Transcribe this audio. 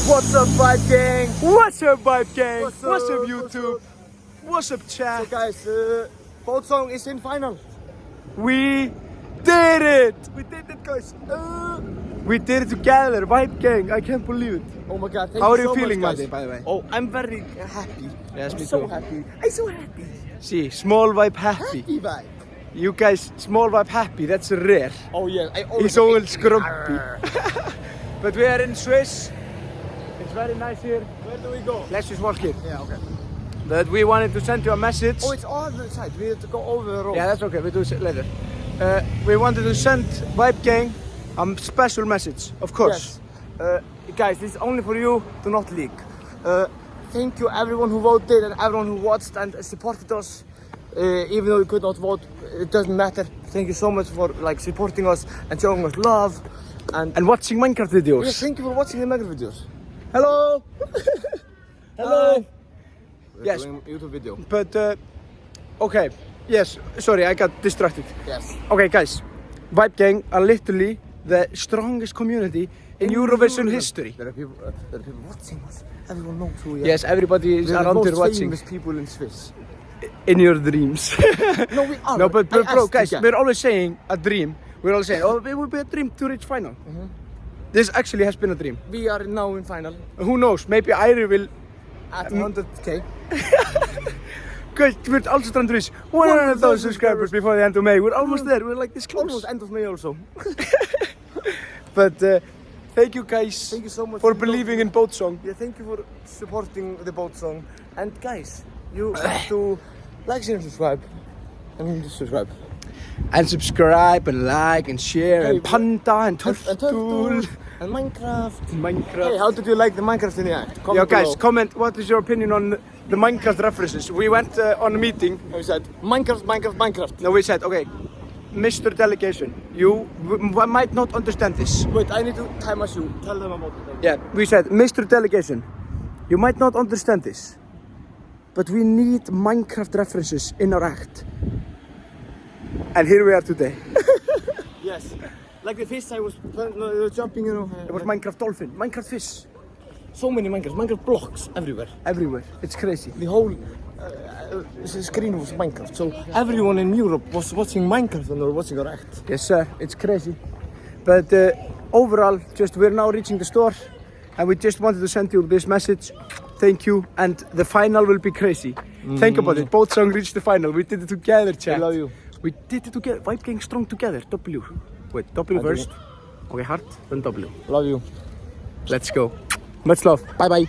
What's up, Vibe Gang? What's up, Vibe Gang? What's What's up, up, YouTube? What's up, chat? So guys, boat song is in final. We did it! We did it, guys. We did it together, Vibe Gang. I can't believe it. Oh my god, thank How you are you so feeling, much, Matti, guys. by the way? Oh, I'm very happy. Yes, I'm me so too. happy. I'm so happy. See, small Vibe happy. Happy vibe. You guys, small Vibe happy, that's rare. Oh yeah, I always. He's always grumpy. But we are in Swiss. It's very nice here. Where do we go? Let's just walk here. Yeah, okay. But we wanted to send you a message. Oh, it's on the side. We have to go over the road. Yeah, that's okay. We do it later. We wanted to send Vibe Gang a special message, of course. Yes. Guys, this is only for you. Do not leak. Thank you everyone who voted and everyone who watched and supported us. Even though you could not vote, it doesn't matter. Thank you so much for supporting us and showing us love. And watching Minecraft videos. Yes, thank you for watching the Minecraft videos. Hello. Hello. We're Yes. doing a YouTube video. But, okay. Yes, sorry, I got distracted. Yes. Okay, guys. Vibe Gang are literally the strongest community in Eurovision history. There are people watching us. Everyone knows who we are. Yes, everybody is We're the around most here watching. famous people in Swiss. In your dreams. No, we are. No, but I bro, asked guys, you guys. we're always saying a dream. We're always saying, oh, it would be a dream to reach final. This actually has been a dream. We are now in final Who knows? Maybe Irie will. at 100k. Guys, we're also trying to reach 100,000 subscribers before the end of May. We're almost there. We're like this close. Almost end of May also. But thank you guys Thank you so much for believing in Boat Song. Yeah, thank you for supporting the boat song. And guys, you have to like, share, and subscribe. And subscribe. And subscribe and like and share Hey, and Panda and And Turtle and Minecraft. Hey, Minecraft. how did you like the Minecraft in the act? Yeah, Comment guys, below. comment what is your opinion on the Minecraft references. We went on a meeting. We said Minecraft. No, we said, okay, Mr. Delegation, you might not understand this. Wait, I need to tie my shoe. Tell them about it. Yeah, we said, Mr. Delegation, you might not understand this, but we need Minecraft references in our act. And here we are today. Yes. Like the fish I was jumping, you know. It was Minecraft dolphin, Minecraft fish, So many Minecraft blocks everywhere. everywhere. It's crazy. The whole screen was Minecraft. So everyone in Europe was watching Minecraft when they were watching our act. Yes, sir, it's crazy. But overall, just we're now reaching the store, and we just wanted to send you this message. Thank you, and the final will be crazy. Think about it. Both songs reached the final. We did it together, chat. I love you. We did it together. Vibe Gang strong together. W. Wait, W I do. first. Okay, heart, then W. Love you. Let's go. Much love. Bye bye.